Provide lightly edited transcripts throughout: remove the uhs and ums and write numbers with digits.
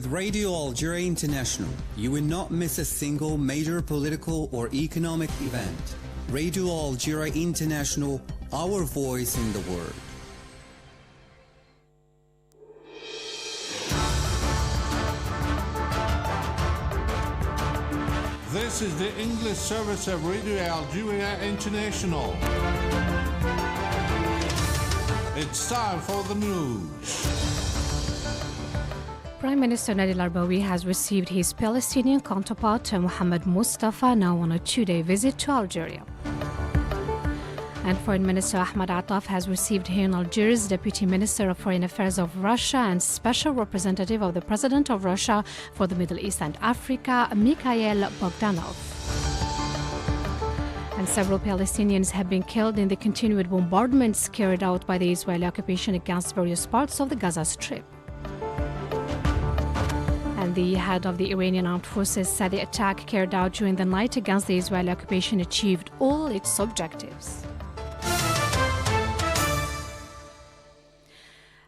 With Radio Algeria International, you will not miss a single major political or economic event. Radio Algeria International, our voice in the world. This is the English service of Radio Algeria International. It's time for the news. Prime Minister Nadel Arbawi has received his Palestinian counterpart Mohammed Mustafa now on a two-day visit to Algeria. And Foreign Minister Ahmed Attaf has received here in Algiers Deputy Minister of Foreign Affairs of Russia and Special Representative of the President of Russia for the Middle East and Africa, Mikhail Bogdanov. And several Palestinians have been killed in the continued bombardments carried out by the Israeli occupation against various parts of the Gaza Strip. And the head of the Iranian armed forces said the attack carried out during the night against the Israeli occupation achieved all its objectives.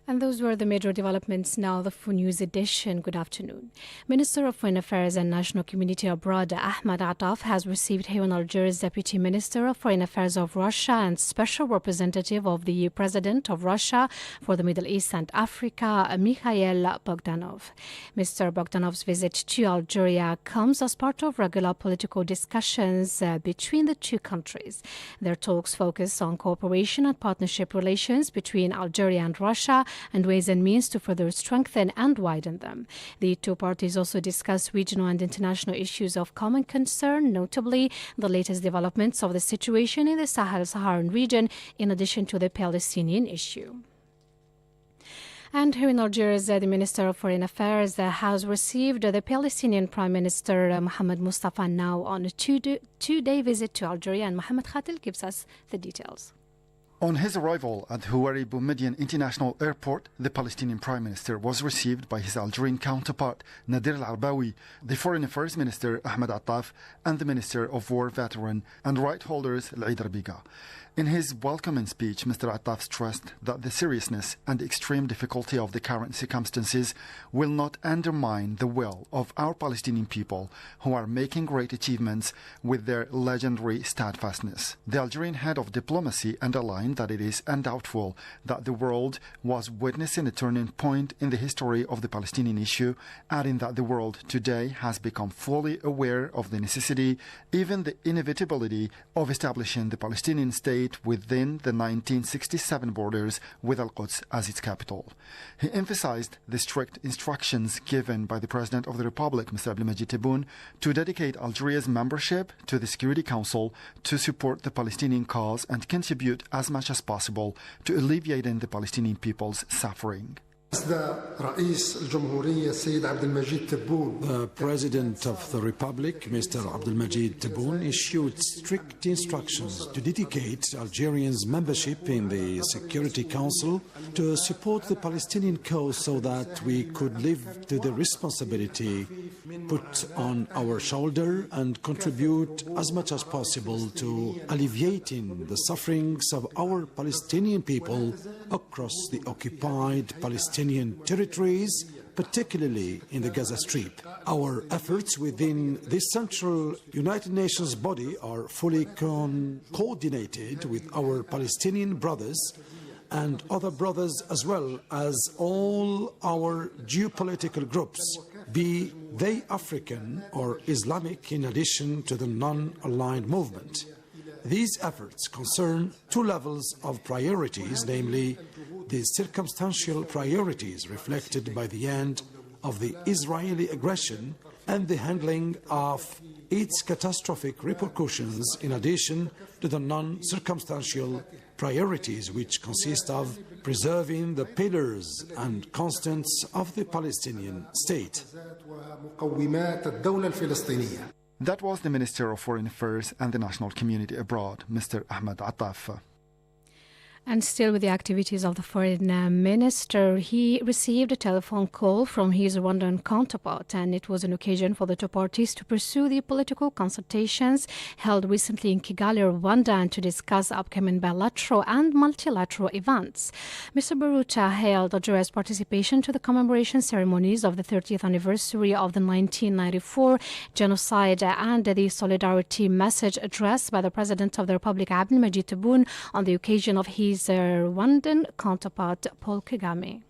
And those were the major developments. Now the full news edition. Good afternoon. Minister of Foreign Affairs and National Community Abroad Ahmed Attaf has received here in Algiers Deputy Minister of Foreign Affairs of Russia and Special Representative of the President of Russia for the Middle East and Africa, Mikhail Bogdanov. Mr. Bogdanov's visit to Algeria comes as part of regular political discussions between the two countries. Their talks focus on cooperation and partnership relations between Algeria and Russia and ways and means to further strengthen and widen them. The two parties also discuss regional and international issues of common concern, notably the latest developments of the situation in the Sahel-Saharan region, in addition to the Palestinian issue. And here in Algiers, the Minister of Foreign Affairs has received the Palestinian Prime Minister Mohammed Mustafa now on a two-day visit to Algeria, and Mohammed Khatil gives us the details. On his arrival at Houari Boumediene International Airport, the Palestinian Prime Minister was received by his Algerian counterpart, Nadel Al-Arbawi, the Foreign Affairs Minister, Ahmed Attaf, and the Minister of War Veteran and Right Holders, Al-Eid Rabiga. In his welcoming speech, Mr. Attaf stressed that the seriousness and extreme difficulty of the current circumstances will not undermine the will of our Palestinian people, who are making great achievements with their legendary steadfastness. The Algerian head of diplomacy underlined that it is undoubtful that the world was witnessing a turning point in the history of the Palestinian issue, adding that the world today has become fully aware of the necessity, even the inevitability, of establishing the Palestinian state within the 1967 borders with Al-Quds as its capital. He emphasized the strict instructions given by the President of the Republic, Mr. Abdelmajid Tebboune, to dedicate Algeria's membership to the Security Council to support the Palestinian cause and contribute as much as possible to alleviating the Palestinian people's suffering. The President of the Republic, Mr. Abdelmajid Tebboune, issued strict instructions to dedicate Algerians' membership in the Security Council to support the Palestinian cause so that we could live to the responsibility put on our shoulder and contribute as much as possible to alleviating the sufferings of our Palestinian people across the occupied Palestinian territories, particularly in the Gaza Strip. Our efforts within this central United Nations body are fully coordinated with our Palestinian brothers and other brothers, as well as all our geopolitical groups, be they African or Islamic, in addition to the non-aligned movement. These efforts concern two levels of priorities, namely the circumstantial priorities reflected by the end of the Israeli aggression and the handling of its catastrophic repercussions, in addition to the non-circumstantial priorities, which consist of preserving the pillars and constants of the Palestinian state. That was the Minister of Foreign Affairs and the National Community Abroad, Mr. Ahmed Attaf. And still with the activities of the foreign minister, he received a telephone call from his Rwandan counterpart, and it was an occasion for the two parties to pursue the political consultations held recently in Kigali, Rwanda, and to discuss upcoming bilateral and multilateral events. Mr. Baruta hailed Algeria's participation to the commemoration ceremonies of the 30th anniversary of the 1994 genocide and the solidarity message addressed by the President of the Republic, Abdelmadjid Tebboune, on the occasion of his Rwandan counterpart, Paul Kagame.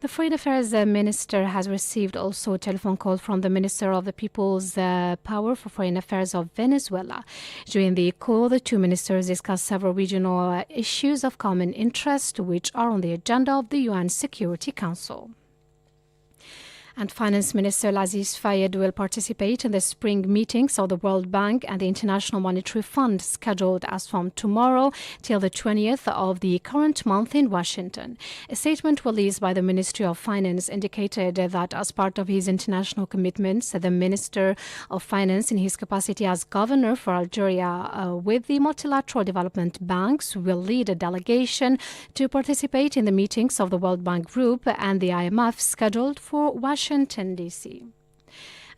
The Foreign Affairs Minister has received also a telephone call from the Minister of the People's Power for Foreign Affairs of Venezuela. During the call, the two ministers discussed several regional issues of common interest, which are on the agenda of the UN Security Council. And Finance Minister Aziz Fayed will participate in the spring meetings of the World Bank and the International Monetary Fund, scheduled as from tomorrow till the 20th of the current month in Washington. A statement released by the Ministry of Finance indicated that as part of his international commitments, the Minister of Finance, in his capacity as governor for Algeria with the multilateral development banks, will lead a delegation to participate in the meetings of the World Bank Group and the IMF, scheduled for Washington, D.C.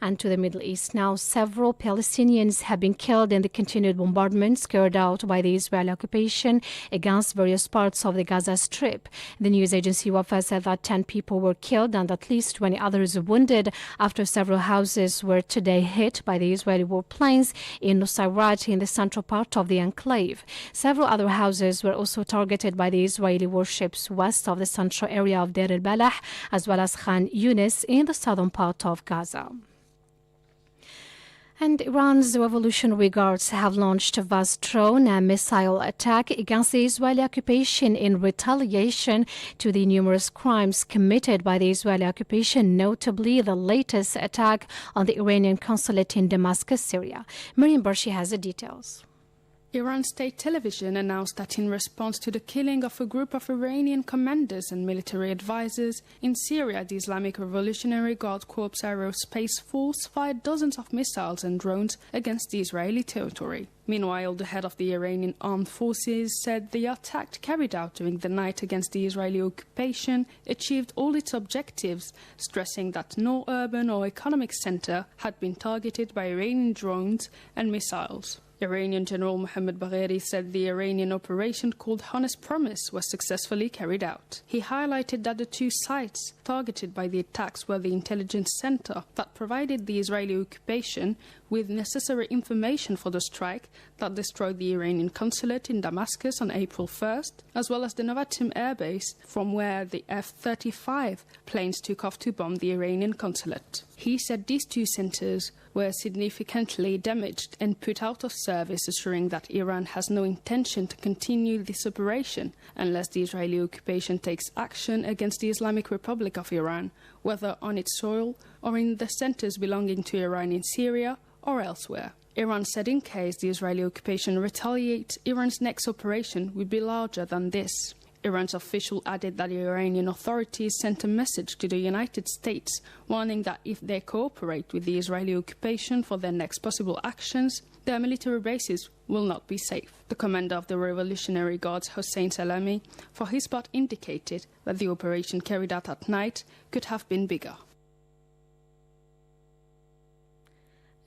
And to the Middle East now, several Palestinians have been killed in the continued bombardments carried out by the Israeli occupation against various parts of the Gaza Strip. The news agency Wafa said that 10 people were killed and at least 20 others wounded after several houses were today hit by the Israeli warplanes in Nusayrat, in the central part of the enclave. Several other houses were also targeted by the Israeli warships west of the central area of Deir el-Balah, as well as Khan Yunis in the southern part of Gaza. And Iran's Revolutionary Guards have launched a vast drone and missile attack against the Israeli occupation in retaliation to the numerous crimes committed by the Israeli occupation, notably the latest attack on the Iranian consulate in Damascus, Syria. Miriam Barshi has the details. Iran state television announced that in response to the killing of a group of Iranian commanders and military advisors in Syria, the Islamic Revolutionary Guard Corps Aerospace Force fired dozens of missiles and drones against the Israeli territory. Meanwhile, the head of the Iranian armed forces said the attack carried out during the night against the Israeli occupation achieved all its objectives, stressing that no urban or economic center had been targeted by Iranian drones and missiles. Iranian General Mohammad Bagheri said the Iranian operation called Honest Promise was successfully carried out. He highlighted that the two sites targeted by the attacks were the intelligence center that provided the Israeli occupation with necessary information for the strike that destroyed the Iranian consulate in Damascus on April 1st, as well as the Novatim airbase from where the F-35 planes took off to bomb the Iranian consulate. He said these two centers were significantly damaged and put out of service, assuring that Iran has no intention to continue this operation unless the Israeli occupation takes action against the Islamic Republic of Iran, whether on its soil or in the centers belonging to Iran in Syria or elsewhere. Iran said in case the Israeli occupation retaliates, Iran's next operation would be larger than this. Iran's official added that the Iranian authorities sent a message to the United States warning that if they cooperate with the Israeli occupation for their next possible actions, their military bases will not be safe. The commander of the Revolutionary Guards, Hossein Salami, for his part indicated that the operation carried out at night could have been bigger.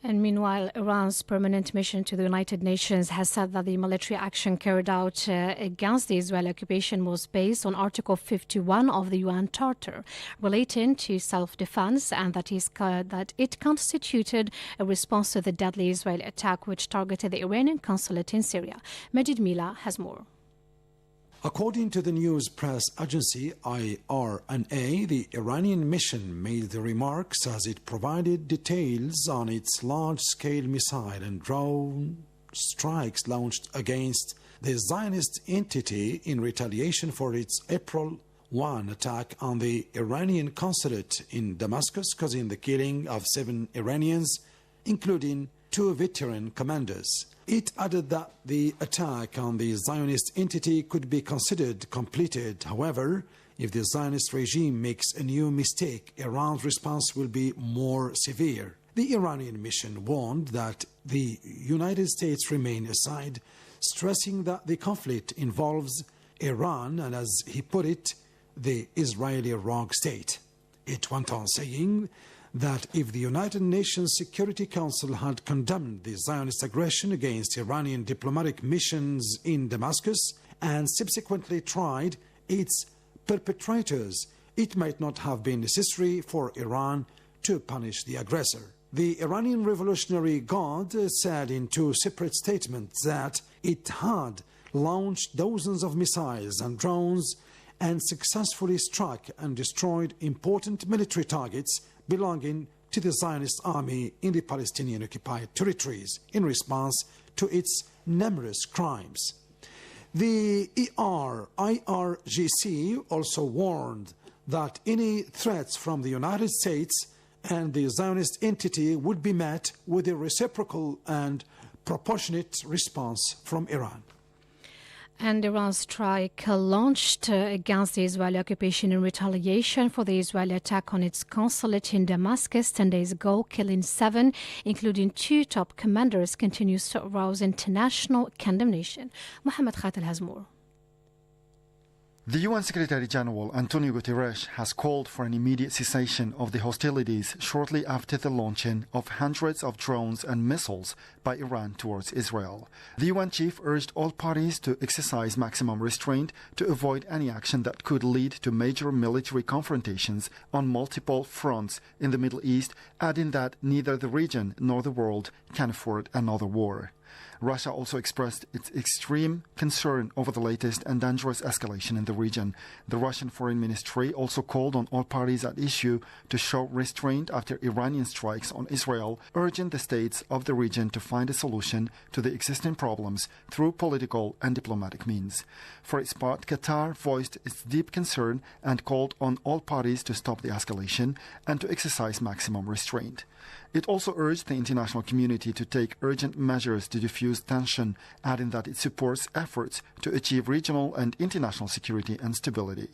And meanwhile, Iran's permanent mission to the United Nations has said that the military action carried out against the Israeli occupation was based on Article 51 of the UN Charter relating to self-defense, and that it constituted a response to the deadly Israeli attack which targeted the Iranian consulate in Syria. Majid Mila has more. According to the news press agency IRNA, the Iranian mission made the remarks as it provided details on its large-scale missile and drone strikes launched against the Zionist entity in retaliation for its April 1 attack on the Iranian consulate in Damascus, causing the killing of 7 Iranians, including 2 veteran commanders. It added that the attack on the Zionist entity could be considered completed. However, if the Zionist regime makes a new mistake, Iran's response will be more severe. The Iranian mission warned that the United States remain aside, stressing that the conflict involves Iran and, as he put it, the Israeli rogue state. It went on saying that if the United Nations Security Council had condemned the Zionist aggression against Iranian diplomatic missions in Damascus and subsequently tried its perpetrators, it might not have been necessary for Iran to punish the aggressor. The Iranian Revolutionary Guard said in two separate statements that it had launched dozens of missiles and drones and successfully struck and destroyed important military targets belonging to the Zionist army in the Palestinian-occupied territories in response to its numerous crimes. The IRGC also warned that any threats from the United States and the Zionist entity would be met with a reciprocal and proportionate response from Iran. And Iran's strike launched against the Israeli occupation in retaliation for the Israeli attack on its consulate in Damascus 10 days ago, killing 7, including 2 top commanders, continues to arouse international condemnation. Mohammed Khatel has more. The UN Secretary General Antonio Guterres has called for an immediate cessation of the hostilities shortly after the launching of hundreds of drones and missiles by Iran towards Israel. The UN chief urged all parties to exercise maximum restraint to avoid any action that could lead to major military confrontations on multiple fronts in the Middle East, adding that neither the region nor the world can afford another war. Russia also expressed its extreme concern over the latest and dangerous escalation in the region. The Russian Foreign Ministry also called on all parties at issue to show restraint after Iranian strikes on Israel, urging the states of the region to find a solution to the existing problems through political and diplomatic means. For its part, Qatar voiced its deep concern and called on all parties to stop the escalation and to exercise maximum restraint. It also urged the international community to take urgent measures to diffuse tension, adding that it supports efforts to achieve regional and international security and stability.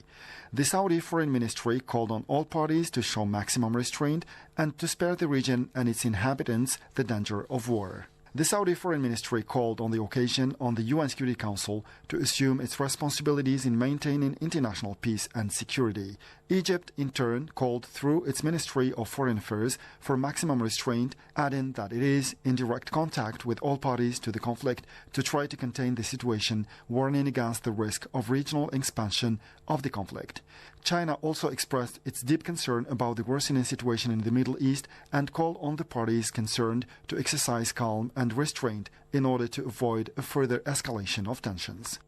The Saudi Foreign Ministry called on all parties to show maximum restraint and to spare the region and its inhabitants the danger of war. The Saudi Foreign Ministry called on the occasion on the UN Security Council to assume its responsibilities in maintaining international peace and security. Egypt, in turn, called through its Ministry of Foreign Affairs for maximum restraint, adding that it is in direct contact with all parties to the conflict to try to contain the situation, warning against the risk of regional expansion of the conflict. China also expressed its deep concern about the worsening situation in the Middle East and called on the parties concerned to exercise calm and restraint in order to avoid a further escalation of tensions.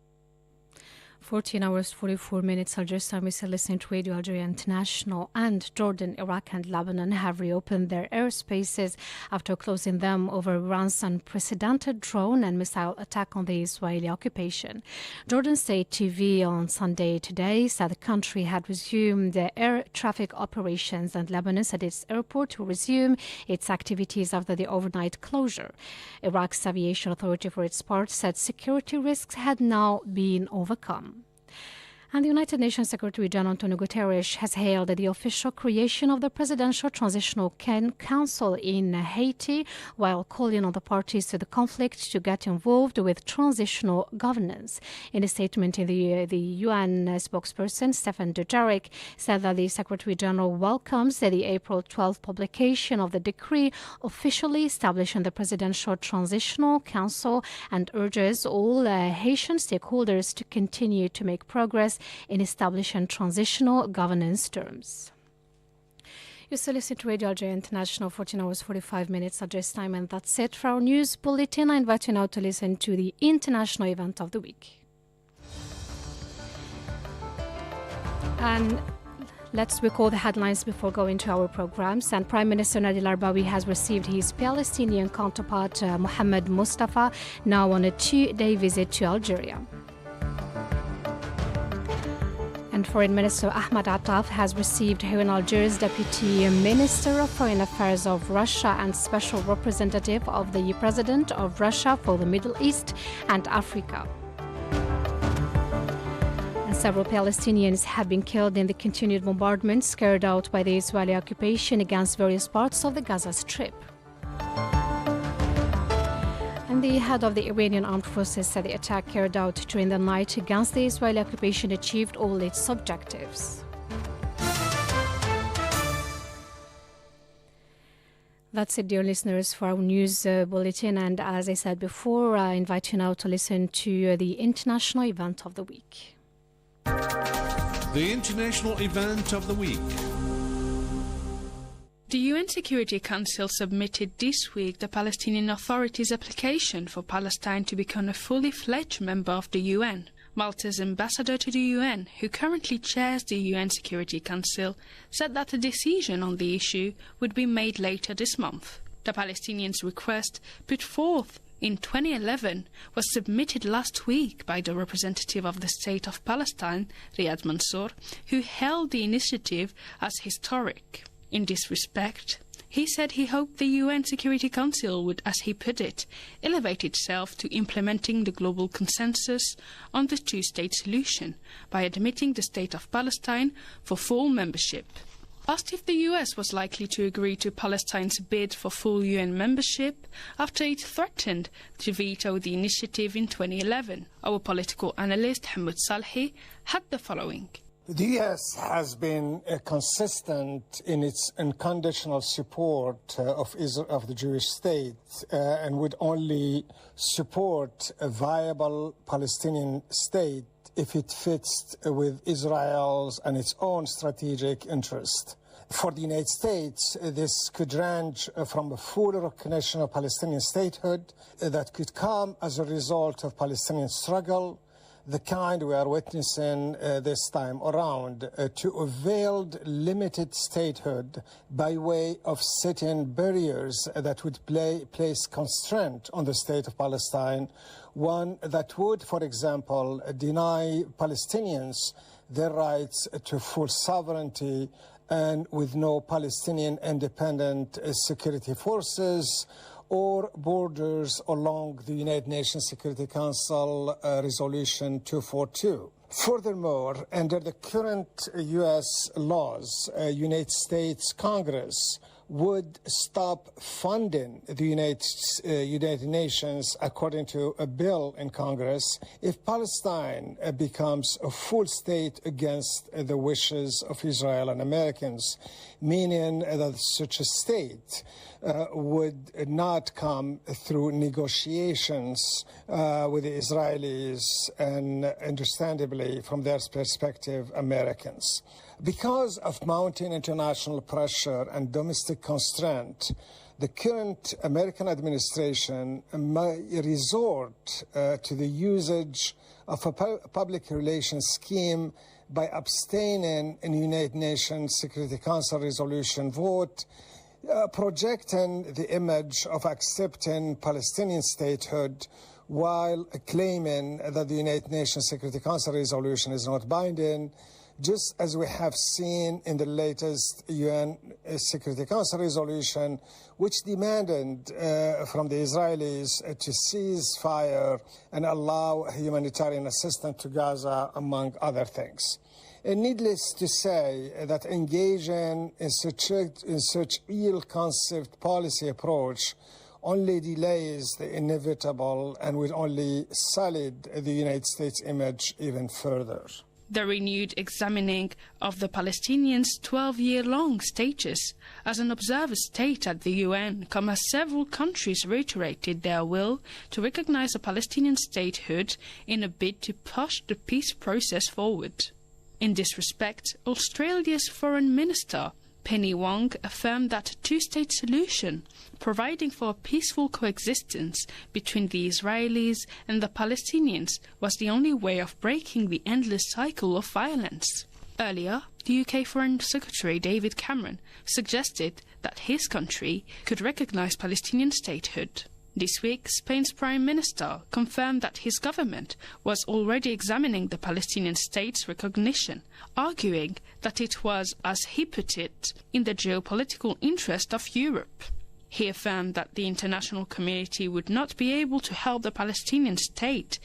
14 hours, 44 minutes. Algiers time is listening to Radio Algeria International. And Jordan, Iraq and Lebanon have reopened their airspaces after closing them over Iran's unprecedented drone and missile attack on the Israeli occupation. Jordan State TV on Sunday today said the country had resumed the air traffic operations and Lebanon said its airport to resume its activities after the overnight closure. Iraq's aviation authority, for its part, said security risks had now been overcome. And the United Nations Secretary General Antonio Guterres has hailed the official creation of the Presidential Transitional Council in Haiti, while calling on the parties to the conflict to get involved with transitional governance. In a statement, the UN spokesperson Stéphane Dujarric said that the Secretary General welcomes the April 12 publication of the decree officially establishing the Presidential Transitional Council and urges all Haitian stakeholders to continue to make progress in establishing transitional governance terms. You still listen to Radio Algeria International, 14 hours, 45 minutes address time, and that's it for our news bulletin. I invite you now to listen to the international event of the week. And let's recall the headlines before going to our programs. And Prime Minister Nadir Al-Arbawi has received his Palestinian counterpart, Mohammed Mustafa, now on a 2-day visit to Algeria. And Foreign Minister Ahmad Attaf has received here in Algiers Deputy Minister of Foreign Affairs of Russia and Special Representative of the President of Russia for the Middle East and Africa. And several Palestinians have been killed in the continued bombardments carried out by the Israeli occupation against various parts of the Gaza Strip. And And the head of the Iranian Armed Forces said the attack carried out during the night against the Israeli occupation achieved all its objectives. That's it, dear listeners, for our news bulletin. And as I said before, I invite you now to listen to the international event of the week. The international event of the week. The UN Security Council submitted this week the Palestinian Authority's application for Palestine to become a fully fledged member of the UN. Malta's ambassador to the UN, who currently chairs the UN Security Council, said that a decision on the issue would be made later this month. The Palestinians' request, put forth in 2011, was submitted last week by the representative of the State of Palestine, Riyad Mansour, who hailed the initiative as historic. In this respect, he said he hoped the UN Security Council would, as he put it, elevate itself to implementing the global consensus on the two-state solution by admitting the State of Palestine for full membership. Asked if the US was likely to agree to Palestine's bid for full UN membership after it threatened to veto the initiative in 2011, our political analyst Hamoud Salhi had the following. The U.S. has been consistent in its unconditional support of the Jewish state and would only support a viable Palestinian state if it fits with Israel's and its own strategic interest. For the United States, this could range from a full recognition of Palestinian statehood that could come as a result of Palestinian struggle, the kind we are witnessing this time around, to a veiled limited statehood by way of setting barriers that would place constraint on the state of Palestine, one that would, for example, deny Palestinians their rights to full sovereignty and with no Palestinian independent security forces or borders along the United Nations Security Council Resolution 242. Furthermore, under the current U.S. laws, United States Congress would stop funding the United Nations, according to a bill in Congress, if Palestine becomes a full state against the wishes of Israel and Americans, meaning that such a state would not come through negotiations with the Israelis and, understandably, from their perspective, Americans. Because of mounting international pressure and domestic constraint, the current American administration may resort to the usage of a public relations scheme by abstaining in United Nations Security Council resolution vote, projecting the image of accepting Palestinian statehood while claiming that the United Nations Security Council resolution is not binding, just as we have seen in the latest UN Security Council resolution, which demanded from the Israelis to cease fire and allow humanitarian assistance to Gaza, among other things. And needless to say that engaging in such ill-conceived policy approach only delays the inevitable and will only sully the United States image even further. The renewed examining of the Palestinians' 12-year-long status as an observer state at the UN come as several countries reiterated their will to recognize a Palestinian statehood in a bid to push the peace process forward. In this respect, Australia's Foreign Minister Penny Wong affirmed that a two-state solution, providing for a peaceful coexistence between the Israelis and the Palestinians, was the only way of breaking the endless cycle of violence. Earlier, the UK Foreign Secretary David Cameron suggested that his country could recognise Palestinian statehood. This week, Spain's Prime Minister confirmed that his government was already examining the Palestinian state's recognition, arguing that it was, as he put it, in the geopolitical interest of Europe. He affirmed that the international community would not be able to help the Palestinian state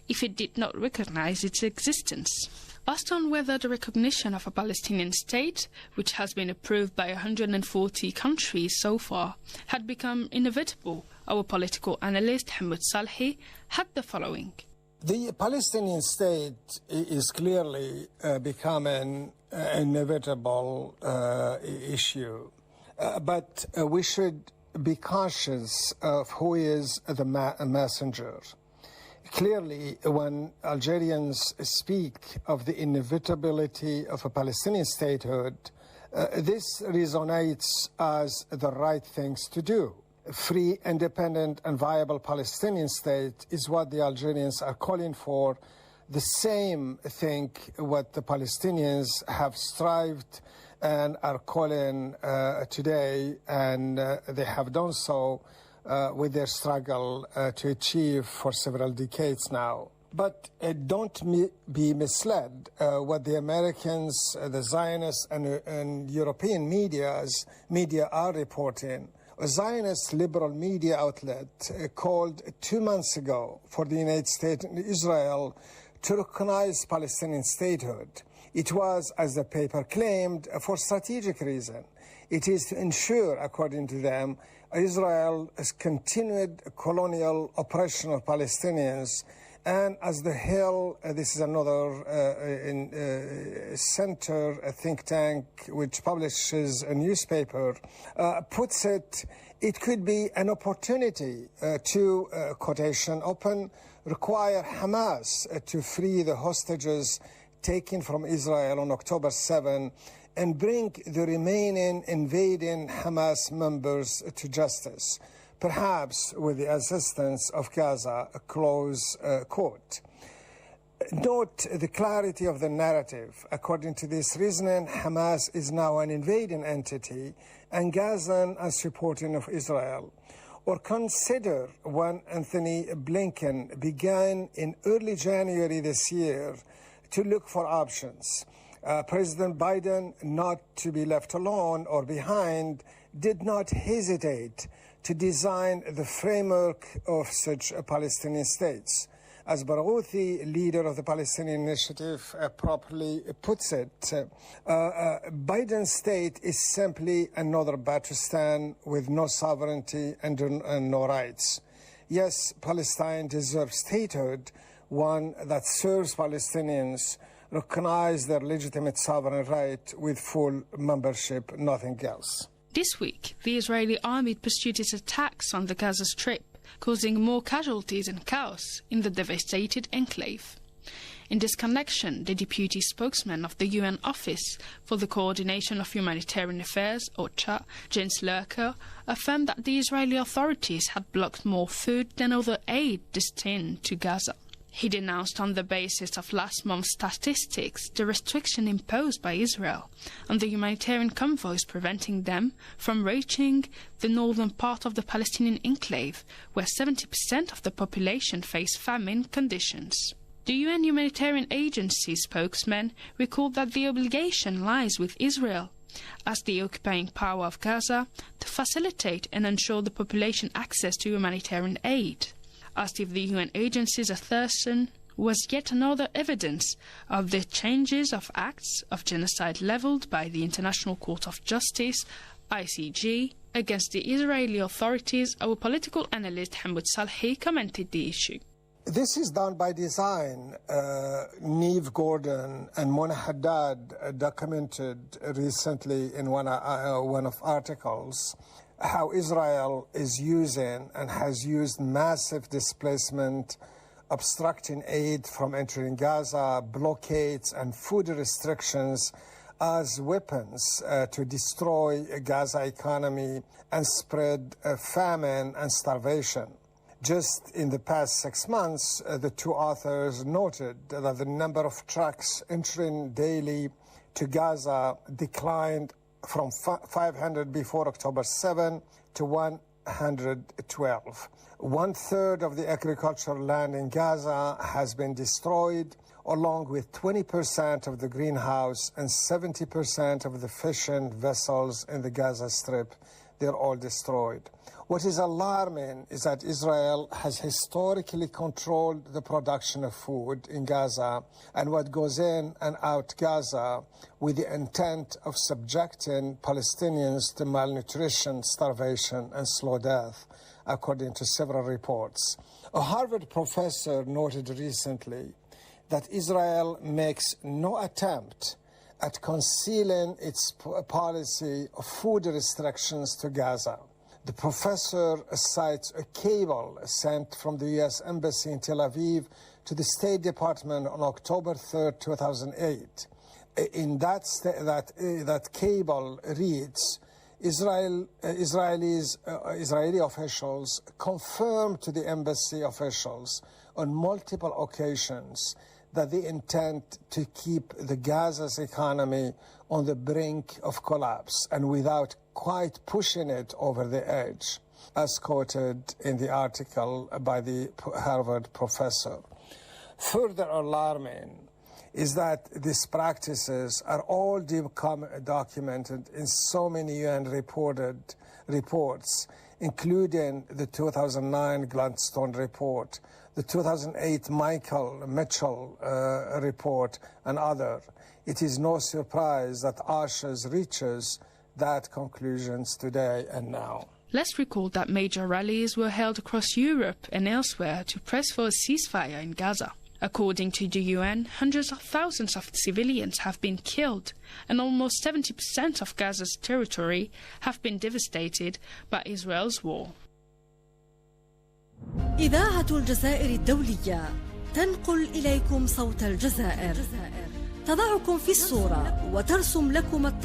if it did not recognize its existence. Asked on whether the recognition of a Palestinian state, which has been approved by 140 countries so far, had become inevitable, our political analyst Hamoud Salhi had the following. The Palestinian state is clearly becoming an inevitable issue, but we should be cautious of who is the messenger. Clearly, when Algerians speak of the inevitability of a Palestinian statehood, this resonates as the right things to do. A free, independent and viable Palestinian state is what the Algerians are calling for. The same thing what the Palestinians have strived and are calling today, and they have done so with their struggle to achieve for several decades now. But don't be misled. What the Americans, the Zionists and European media are reporting. A Zionist liberal media outlet called 2 months ago for the United States and Israel to recognize Palestinian statehood. It was, as the paper claimed, for strategic reason. It is to ensure, according to them, Israel's continued colonial oppression of Palestinians, and as the Hill, this is another center, a think tank which publishes a newspaper, puts it, it could be an opportunity to, quotation open, require Hamas to free the hostages taken from Israel on October 7 and bring the remaining invading Hamas members to justice, perhaps with the assistance of Gaza, close quote. Note the clarity of the narrative. According to this reasoning, Hamas is now an invading entity and Gaza a supporting of Israel. Or consider when Anthony Blinken began in early January this year to look for options. President Biden, not to be left alone or behind, did not hesitate to design the framework of such Palestinian states. As Barghouthi, leader of the Palestinian Initiative, properly puts it, Biden's state is simply another Batristan with no sovereignty and no rights. Yes, Palestine deserves statehood, one that serves Palestinians, recognize their legitimate sovereign right with full membership, nothing else. This week, the Israeli army pursued its attacks on the Gaza Strip, causing more casualties and chaos in the devastated enclave. In this connection, the deputy spokesman of the UN Office for the Coordination of Humanitarian Affairs, OCHA, Jens Lurker, affirmed that the Israeli authorities had blocked more food than other aid destined to Gaza. He denounced on the basis of last month's statistics the restriction imposed by Israel on the humanitarian convoys, preventing them from reaching the northern part of the Palestinian enclave, where 70% of the population face famine conditions. The UN Humanitarian Agency spokesman recalled that the obligation lies with Israel, as the occupying power of Gaza, to facilitate and ensure the population access to humanitarian aid. Asked if the UN agency's assertion was yet another evidence of the changes of acts of genocide levelled by the International Court of Justice, ICJ, against the Israeli authorities, our political analyst Hamoud Salhi commented the issue. This is done by design. Neve Gordon and Mona Haddad documented recently in one of articles how Israel is using and has used massive displacement, obstructing aid from entering Gaza, blockades and food restrictions as weapons to destroy Gaza economy and spread famine and starvation. Just in the past 6 months, the two authors noted that the number of trucks entering daily to Gaza declined from 500 before October 7 to 112. 1/3 of the agricultural land in Gaza has been destroyed, along with 20% of the greenhouse and 70% of the fishing vessels in the Gaza Strip. they're all destroyed. What is alarming is that Israel has historically controlled the production of food in Gaza and what goes in and out Gaza with the intent of subjecting Palestinians to malnutrition, starvation, and slow death, according to several reports. A Harvard professor noted recently that Israel makes no attempt at concealing its policy of food restrictions to Gaza. The professor cites a cable sent from the U.S. Embassy in Tel Aviv to the State Department on October 3, 2008. In that cable reads, Israeli officials confirmed to the embassy officials on multiple occasions that they intend to keep the Gaza's economy on the brink of collapse and without quite pushing it over the edge, as quoted in the article by the Harvard professor. Further alarming is that these practices are all documented in so many UN reports, including the 2009 Gladstone report, the 2008 Mitchell report, and other. It is no surprise that Ashes reaches that conclusions today and now. Let's recall that major rallies were held across Europe and elsewhere to press for a ceasefire in Gaza. According to the UN, hundreds of thousands of civilians have been killed, and almost 70% of Gaza's territory have been devastated by Israel's war. إذاعة الجزائر الدولية تنقل إليكم صوت الجزائر، تضعكم في الصورة وترسم لكم الطريق.